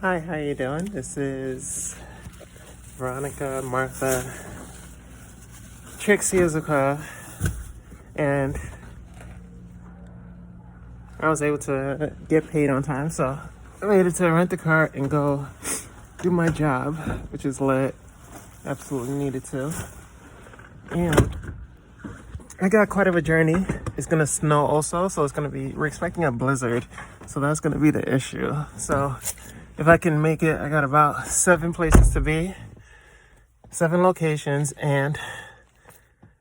Hi, how you doing? This is Veronica, Martha, Trixie Izuka, and I was able to get paid on time, so I made it to rent the car and go do my job, which is lit. Absolutely needed to. And I got quite of a journey. It's gonna snow also, so we're expecting a blizzard, so that's gonna be the issue. So if I can make it, I got about 7 places to be, 7 locations, and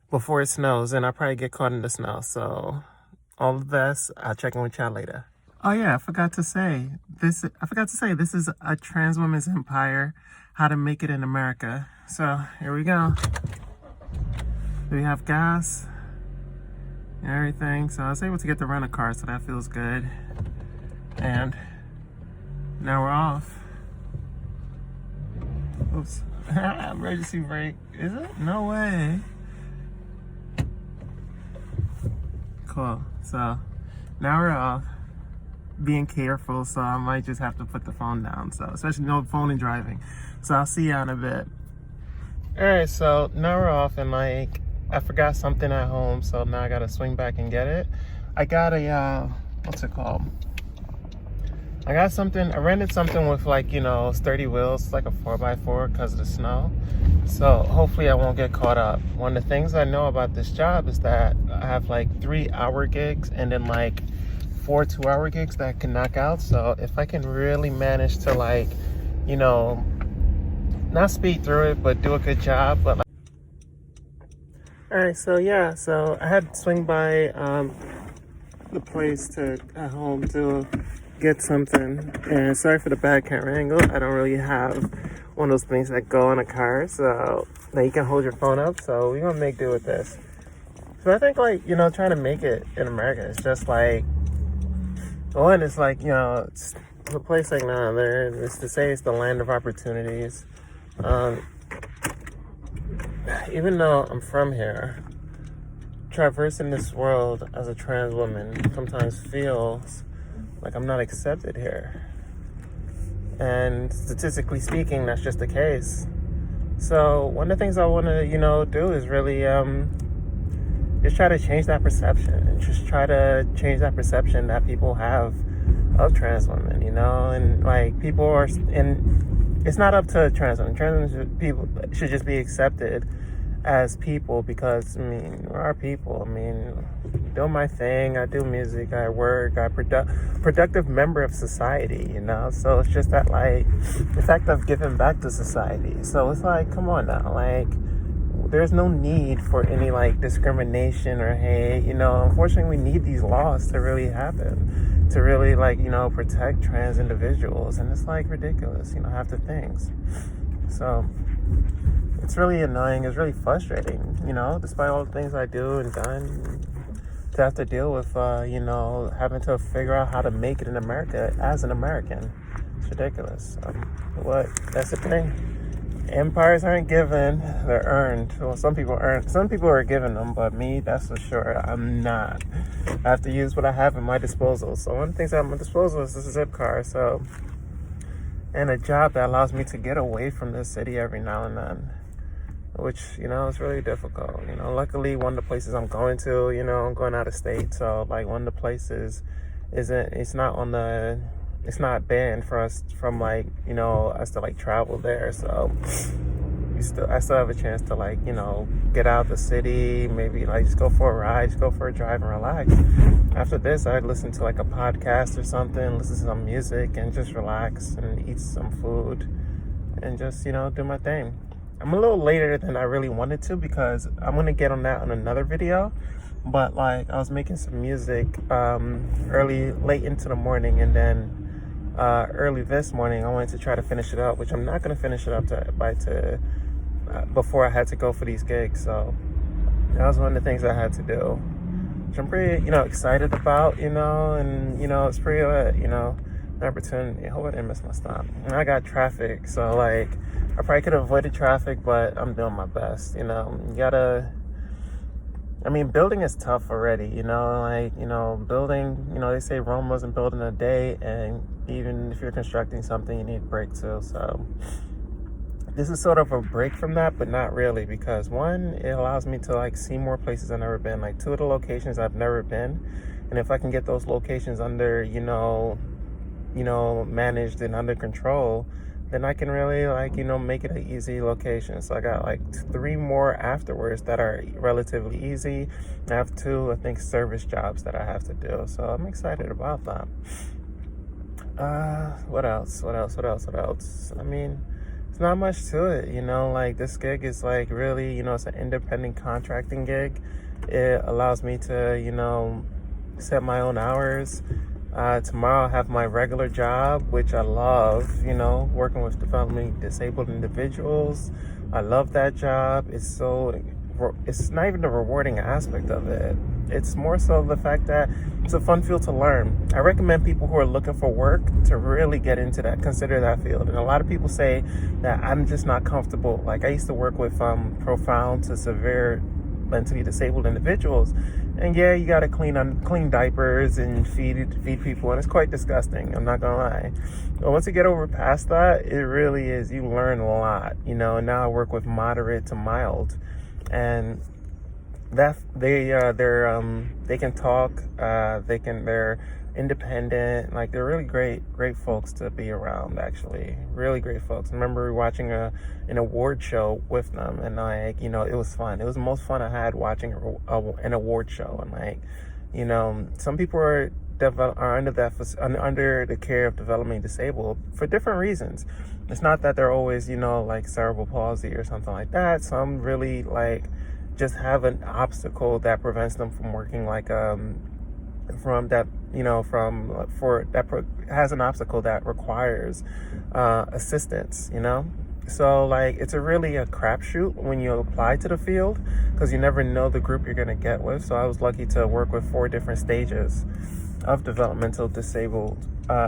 before it snows, and I'll probably get caught in the snow. So all the best. I'll check in with y'all later. Oh yeah, I forgot to say this is a trans woman's empire, how to make it in America. So here we go. We have gas and everything. So I was able to get to rent a car, so that feels good. And now we're off. Oops. Emergency brake. Is it? No way. Cool. So now we're off. Being careful, so I might just have to put the phone down. So especially no phone and driving. So I'll see you in a bit. Alright, so now we're off, and I forgot something at home, so now I gotta swing back and get it. I got a what's it called? I rented something with sturdy wheels, like a 4x4 because of the snow. So hopefully I won't get caught up. One of the things I know about this job is that I have 3-hour gigs and then 4 2-hour gigs that I can knock out. So if I can really manage to not speed through it, but do a good job. But all right, so yeah, so I had to swing by the place at home to get something, and sorry for the bad camera angle. I don't really have one of those things that go on a car so that you can hold your phone up, so we're gonna make do with this. So I think trying to make it in America is just one, it's it's a place like none other. It's to say it's the land of opportunities. Even though I'm from here, traversing this world as a trans woman sometimes feels like I'm not accepted here. And statistically speaking, that's just the case. So one of the things I want to, do is really just try to change that perception, and just try to change that perception that people have of trans women, and people are, and it's not up to trans women. People should just be accepted as people, because we're people. Do my thing. I do music. I work. I'm productive member of society. So it's just that the fact of giving back to society. So it's come on now. There's no need for any discrimination or hate. Unfortunately, we need these laws to really happen, to really protect trans individuals, and it's ridiculous. Half the things. So it's really annoying. It's really frustrating, despite all the things I do and done, to have to deal with, having to figure out how to make it in America as an American. It's ridiculous. That's the thing. Empires aren't given, they're earned. Well, some people are given them, but me, that's for sure, I'm not. I have to use what I have at my disposal. So one of the things at my disposal is this zip car, and a job that allows me to get away from this city every now and then, which, is really difficult. Luckily, one of the places I'm going to, I'm going out of state, so one of the places it's not banned for us from us to travel there. So I still have a chance to get out of the city, maybe just go for a ride, just go for a drive and relax. After this, I'd listen to a podcast or something, listen to some music, and just relax and eat some food and just do my thing. I'm a little later than I really wanted to, because I'm gonna get on that on another video. But I was making some music late into the morning, and then early this morning I wanted to try to finish it up, which I'm not gonna finish it up before I had to go for these gigs. So that was one of the things I had to do, which I'm pretty excited about, and it's pretty an opportunity. I hope I didn't miss my stop. And I got traffic, so I probably could have avoided traffic, but I'm doing my best. You gotta, building is tough already, building, they say Rome wasn't built in a day, and Even if you're constructing something, you need a break too. So this is sort of a break from that, but not really, because one, it allows me to like see more places I've never been. Like 2 of the locations I've never been, and if I can get those locations under, managed and under control, then I can really make it an easy location. So I got like 3 more afterwards that are relatively easy. I have 2, I think, service jobs that I have to do. So I'm excited about that. What else? I mean, it's not much to it, like this gig is like really, it's an independent contracting gig. It allows me to, set my own hours. Tomorrow I have my regular job, which I love, working with developmentally disabled individuals. I love that job. It's not even the rewarding aspect of it. It's more so the fact that it's a fun field to learn. I recommend people who are looking for work to really get into that, consider that field. And a lot of people say that I'm just not comfortable. Like I used to work with profound to severe mentally disabled individuals, and yeah, you gotta clean diapers and feed people, and it's quite disgusting, I'm not gonna lie. But once you get over past that, it really is, you learn a lot, and now I work with moderate to mild, and that they can talk, they're independent, like they're really great folks to be around, actually, really great folks. I remember watching an award show with them, and it was fun. It was the most fun I had watching an award show, and some people are under the care of developmentally disabled for different reasons. It's not that they're always like cerebral palsy or something like that. Some really just have an obstacle that prevents them from working has an obstacle that requires assistance, so it's really a crapshoot when you apply to the field, because you never know the group you're going to get with. So I was lucky to work with 4 different stages of developmental disabled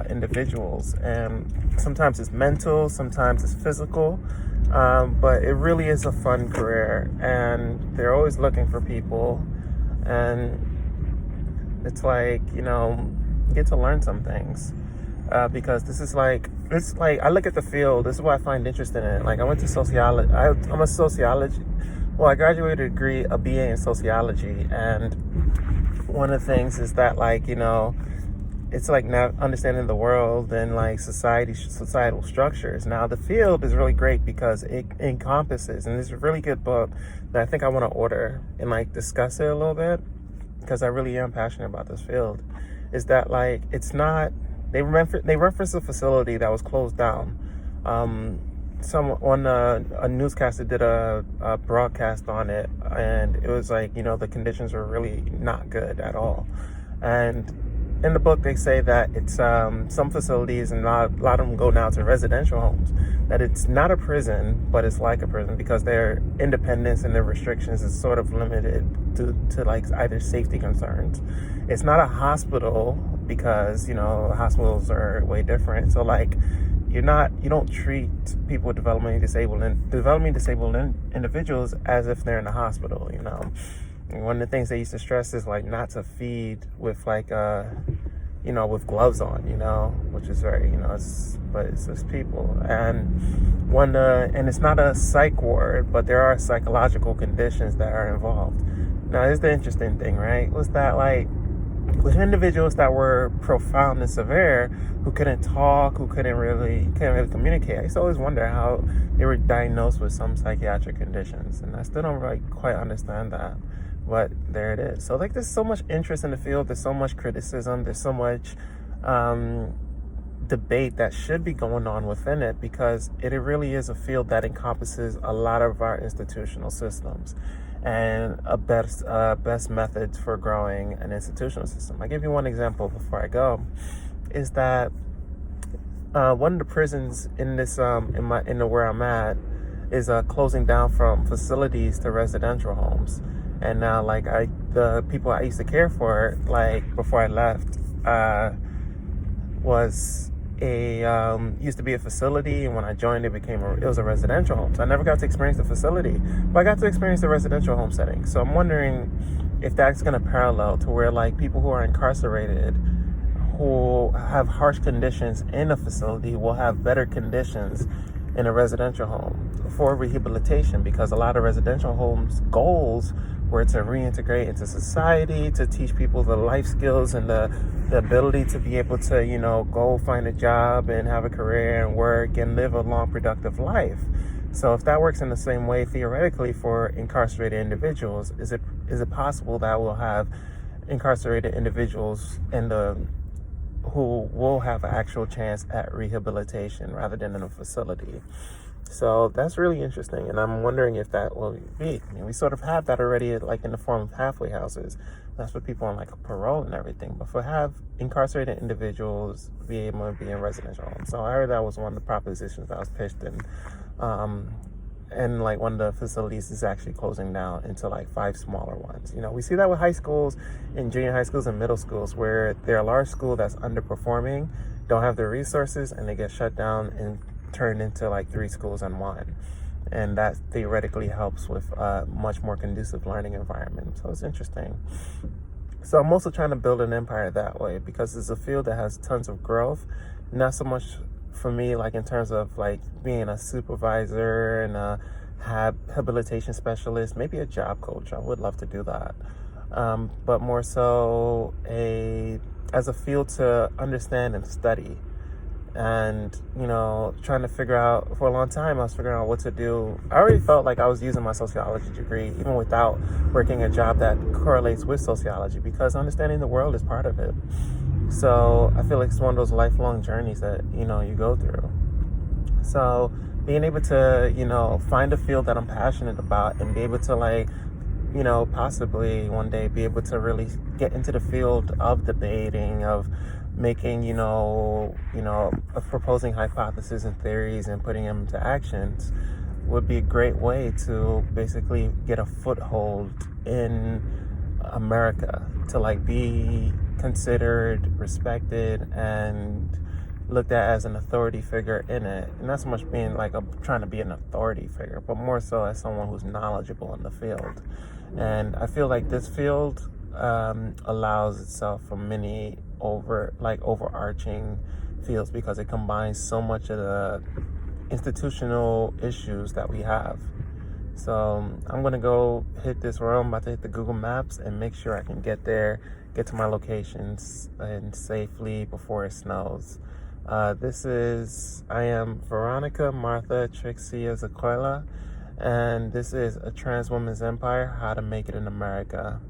individuals, and sometimes it's mental, sometimes it's physical, but it really is a fun career, and they're always looking for people, and it's you get to learn some things, because this is I look at the field, this is what I find interesting in it. I went to sociology, I'm a sociology, I graduated a BA in sociology, and one of the things is that it's now understanding the world and societal structures. Now the field is really great because it encompasses, and it's a really good book that I think I want to order and discuss it a little bit, because I really am passionate about this field, is that it's not, they referenced a facility that was closed down. A newscaster did a broadcast on it, and it was the conditions were really not good at all. And in the book they say that it's some facilities, and a lot of them go now to residential homes, that it's not a prison, but it's like a prison, because their independence and their restrictions is sort of limited to either safety concerns. It's not a hospital, because hospitals are way different. So you don't treat people with developmentally disabled individuals as if they're in a hospital. And one of the things they used to stress is not to feed with with gloves on, which is very, it's just people. And it's not a psych ward, but there are psychological conditions that are involved. Now, here's the interesting thing, right? Was that with individuals that were profound and severe, who couldn't talk, who couldn't really communicate, I used to always wonder how they were diagnosed with some psychiatric conditions, and I still don't quite understand that. But there it is. So there's so much interest in the field, there's so much criticism, there's so much debate that should be going on within it, because it really is a field that encompasses a lot of our institutional systems and best methods for growing an institutional system. I'll give you one example before I go, is that one of the prisons in this where I'm at is closing down from facilities to residential homes. And now the people I used to care for before I left was used to be a facility, and when I joined it was a residential home. So I never got to experience the facility, but I got to experience the residential home setting. So I'm wondering if that's going to parallel to where people who are incarcerated, who have harsh conditions in a facility will have better conditions in a residential home for rehabilitation, because a lot of residential homes' goals were to reintegrate into society, to teach people the life skills and the ability to be able to, go find a job and have a career and work and live a long, productive life. So if that works in the same way theoretically for incarcerated individuals, is it possible that we'll have incarcerated individuals who will have an actual chance at rehabilitation rather than in a facility? So that's really interesting, and I'm wondering if that will be. I mean, we sort of have that already, like in the form of halfway houses. That's for people on like a parole and everything. But for have incarcerated individuals be able to be in residential homes. So I heard that was one of the propositions that was pitched, and like one of the facilities is actually closing down into like 5 smaller ones. We see that with high schools and junior high schools and middle schools, where they're a large school that's underperforming, don't have the resources, and they get shut down and turned into like 3 schools in one. And that theoretically helps with a much more conducive learning environment. So it's interesting. So I'm also trying to build an empire that way, because it's a field that has tons of growth, not so much for me like in terms of like being a supervisor and a habilitation specialist, maybe a job coach. I would love to do that, but more so as a field to understand and study. And trying to figure out, for a long time I was figuring out what to do. I already felt like I was using my sociology degree even without working a job that correlates with sociology, because understanding the world is part of it. So I feel like it's one of those lifelong journeys that you go through. So being able to find a field that I'm passionate about and be able to possibly one day be able to really get into the field of debating, of making, of proposing hypotheses and theories and putting them into actions, would be a great way to basically get a foothold in America, to be considered, respected, and looked at as an authority figure in it. And not so much being trying to be an authority figure, but more so as someone who's knowledgeable in the field. And I feel like this field allows itself for many overarching fields, because it combines so much of the institutional issues that we have. So I'm gonna go hit this road. I'm about to hit the Google Maps and make sure I can get to my locations and safely before it snows. I am Veronica Martha Trixia Zaquela, and this is A Trans Woman's Empire, How to Make It in America.